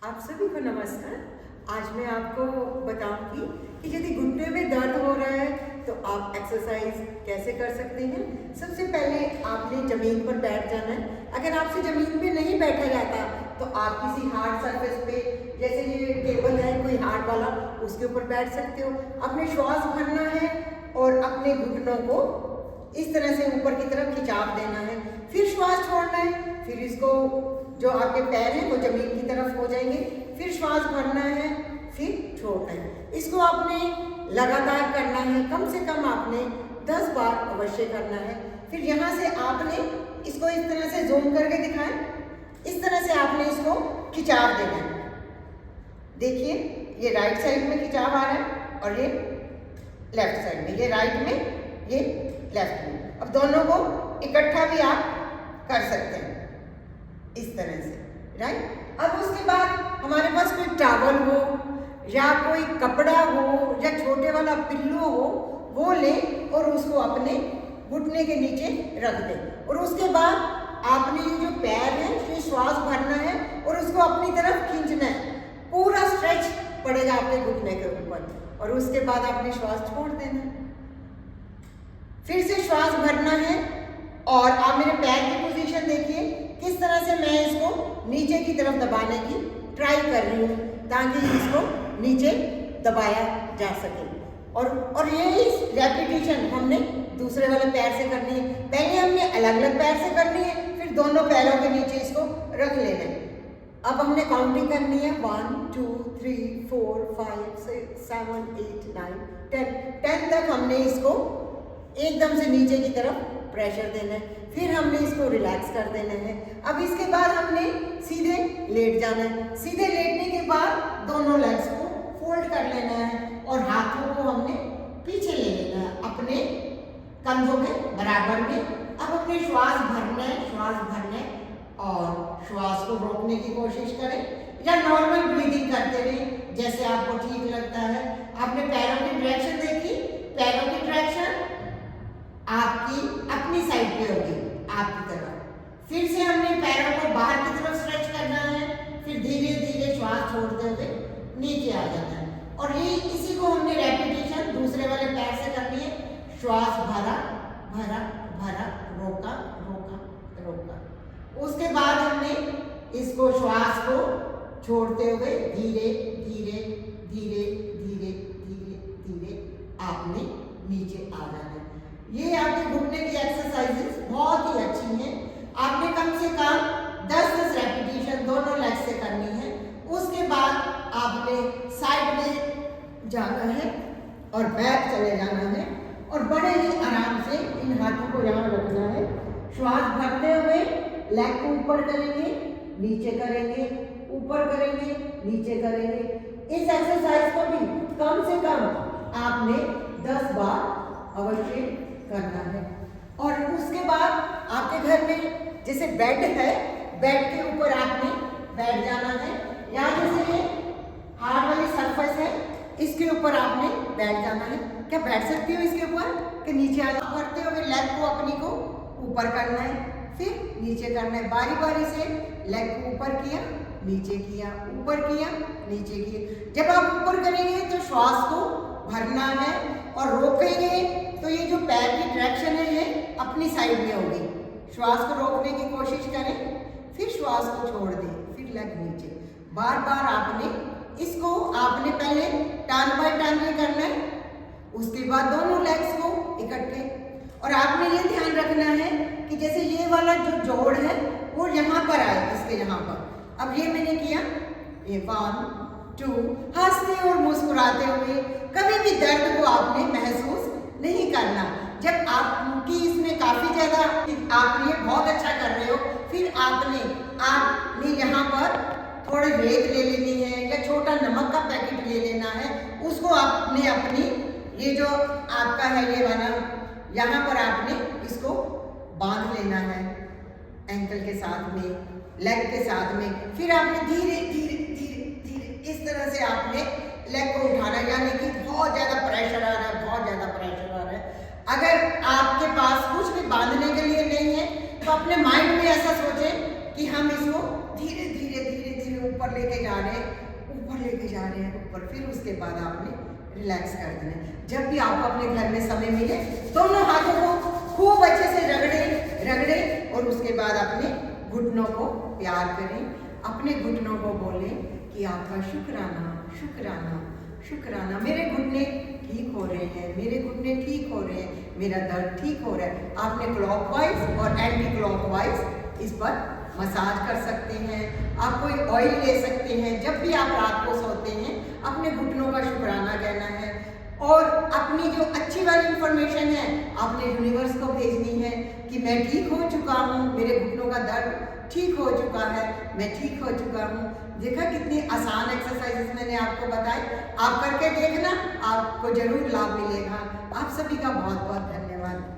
आप सभी को नमस्कार। आज मैं आपको बताऊंगी कि यदि घुटने में दर्द हो रहा है तो आप एक्सरसाइज कैसे कर सकते हैं। सबसे पहले आपने ज़मीन पर बैठ जाना है। अगर आपसे ज़मीन पे नहीं बैठा जाता तो आप किसी हार्ड सरफेस पे, जैसे ये टेबल है कोई हार्ड वाला, उसके ऊपर बैठ सकते हो। अपने श्वास भरना है और अपने घुटनों को इस तरह से ऊपर की तरफ खिंचाव देना है, फिर श्वास छोड़ना है। फिर इसको जो आपके पैर हैं वो जमीन की तरफ हो जाएंगे, फिर श्वास भरना है, फिर छोड़ना है। इसको आपने लगातार करना है, कम से कम आपने 10 बार अवश्य करना है। फिर यहाँ से आपने इसको इस तरह से जूम करके दिखाएं, इस तरह से आपने इसको खिंचाव देना है। देखिए ये राइट साइड में खिंचाव आ रहा है और ये लेफ्ट साइड में, ये राइट में, ये लेफ्ट में। अब दोनों को इकट्ठा भी आप कर सकते हैं इस तरह से, राइट। अब उसके बाद हमारे पास कोई टॉवल हो या कोई कपड़ा हो या छोटे वाला पिल्लो हो, वो लें और उसको अपने घुटने के नीचे रख दें। और उसके बाद आपने ये जो पैर है ये श्वास भरना है और उसको अपनी तरफ खींचना है। पूरा स्ट्रेच पड़ेगा आपके घुटने के ऊपर और उसके बाद आपने श्वास छोड़ देना है। फिर से श्वास भरना है और आप मेरे पैर की पोजीशन देखिए, किस तरह से मैं इसको नीचे की तरफ दबाने की ट्राई कर रही हूँ ताकि इसको नीचे दबाया जा सके। और ये रेपिटेशन हमने दूसरे वाले पैर से करनी है। पहले हमने अलग अलग पैर से करनी है, फिर दोनों पैरों के नीचे इसको रख लेना है। अब हमने काउंटिंग करनी है 1 2 3 4 5 6 7 8 9 10 तक हमने इसको एकदम से नीचे की तरफ प्रेशर देना है। फिर हमने इसको रिलैक्स कर देना है। अब इसके बाद हमने सीधे लेट जाना है। सीधे लेटने के बाद दोनों लेग्स को फोल्ड कर लेना है और हाथों को हमने पीछे ले लेना है अपने कंधों के बराबर में। अब अपने श्वास भरना है, श्वास भरना है और श्वास को रोकने की कोशिश करें या नॉर्मल ब्रीदिंग करते रहें जैसे आपको ठीक लगता है। आपने पैरों की डायरेक्शन देखी, पैरों की डायरेक्शन आपकी अपनी साइड पे होगी, आपकी तरफ। फिर से हमने पैरों को बाहर की तरफ स्ट्रेच करना है, फिर धीरे धीरे श्वास छोड़ते हुए नीचे आ जाना है। और ये इसी को हमने रेपिटेशन दूसरे वाले पैर से करनी है। श्वास भरा भरा भरा, रोका रोका रोका। उसके बाद हमने इसको श्वास को छोड़ते हुए धीरे धीरे धीरे धीरे धीरे धीरे आपने नीचे आ जाना है। ये आपके घुटने की एक्सरसाइजेस बहुत ही अच्छी हैं। आपने कम से कम 10-10 रेपिटेशन दोनों लेग से करनी है। उसके बाद आपने साइड में जाना है और बैक चले जाना है और बड़े ही आराम से इन हाथों को यहाँ रखना है। श्वास भरते हुए लेग को ऊपर करेंगे, नीचे करेंगे, ऊपर करेंगे, नीचे करेंगे। इस एक्सरसाइज को भी कम से कम आपने 10 बार अवश्य करना है। और उसके बाद आपके घर में जैसे बेड है, बेड के ऊपर आपने बैठ जाना है। या जैसे ये हार्ड वाली सरफेस है, इसके ऊपर आपने बैठ जाना है। क्या बैठ सकती हो इसके ऊपर कि नीचे आना? करते हुए लेग को अपनी को ऊपर करना है, फिर नीचे करना है। बारी बारी से लेग को ऊपर किया, नीचे किया, ऊपर किया, नीचे किया। जब आप ऊपर करेंगे तो श्वास को भरना है और रोकेंगे तो ये जो पैर की डायरेक्शन है ये अपनी साइड में होगी। श्वास को रोकने की कोशिश करें, फिर श्वास को छोड़ दें, फिर लेग नीचे। बार बार आपने इसको पहले टर्न बाय टर्न ही करना है, उसके बाद दोनों लेग्स को इकट्ठे। और आपने ये ध्यान रखना है कि जैसे ये वाला जो जोड़ है वो यहाँ पर आए, इसके यहाँ पर। अब ये मैंने किया, ये 1 2, हंसते और मुस्कुराते हुए। कभी भी दर्द को आपने महसूस नहीं करना। जब आपकी इसमें काफी ज्यादा, आप ये बहुत अच्छा कर रहे हो, फिर आपने यहाँ पर थोड़ी रेत ले लेनी है या छोटा नमक का पैकेट ले लेना है। उसको आपने अपनी ये जो आपका है ये वाला, यहाँ पर आपने इसको बांध लेना है एंकल के साथ में, लेग के साथ में। फिर आपने धीरे धीरे धीरे धीरे इस तरह से आपने लेग को उठाना, यानी कि बहुत ज्यादा प्रेशर आ रहा है, बहुत ज्यादा प्रेशर आ रहा है। अगर आपके पास कुछ भी बांधने के लिए नहीं है तो अपने माइंड में ऐसा सोचें कि हम इसको धीरे धीरे धीरे धीरे ऊपर लेके जा रहे हैं, ऊपर लेके जा रहे हैं, ऊपर। फिर उसके बाद आपने रिलैक्स कर देना है। जब भी आपको अपने घर में समय मिले, दोनों हाथों को खूब अच्छे से रगड़े और उसके बाद अपने घुटनों को प्यार करें, अपने घुटनों को बोलें कि आपका शुक्राना शुक्राना शुक्राना, मेरे घुटने ठीक हो रहे हैं, मेरे घुटने ठीक हो रहे हैं, मेरा दर्द ठीक हो रहा है। आपने क्लॉकवाइज और एंटी क्लॉकवाइज इस पर मसाज कर सकते हैं। आप कोई ऑयल ले सकते हैं। जब भी आप रात को सोते हैं, अपने घुटनों का शुक्राना कहना है और अपनी जो अच्छी वाली इंफॉर्मेशन है आपने यूनिवर्स को भेजनी है कि मैं ठीक हो चुका हूँ, मेरे घुटनों का दर्द ठीक हो चुका है, मैं ठीक हो चुका हूँ। देखा कितनी आसान एक्सरसाइजेस मैंने आपको बताई। आप करके देखना, आपको जरूर लाभ मिलेगा। आप सभी का बहुत बहुत धन्यवाद।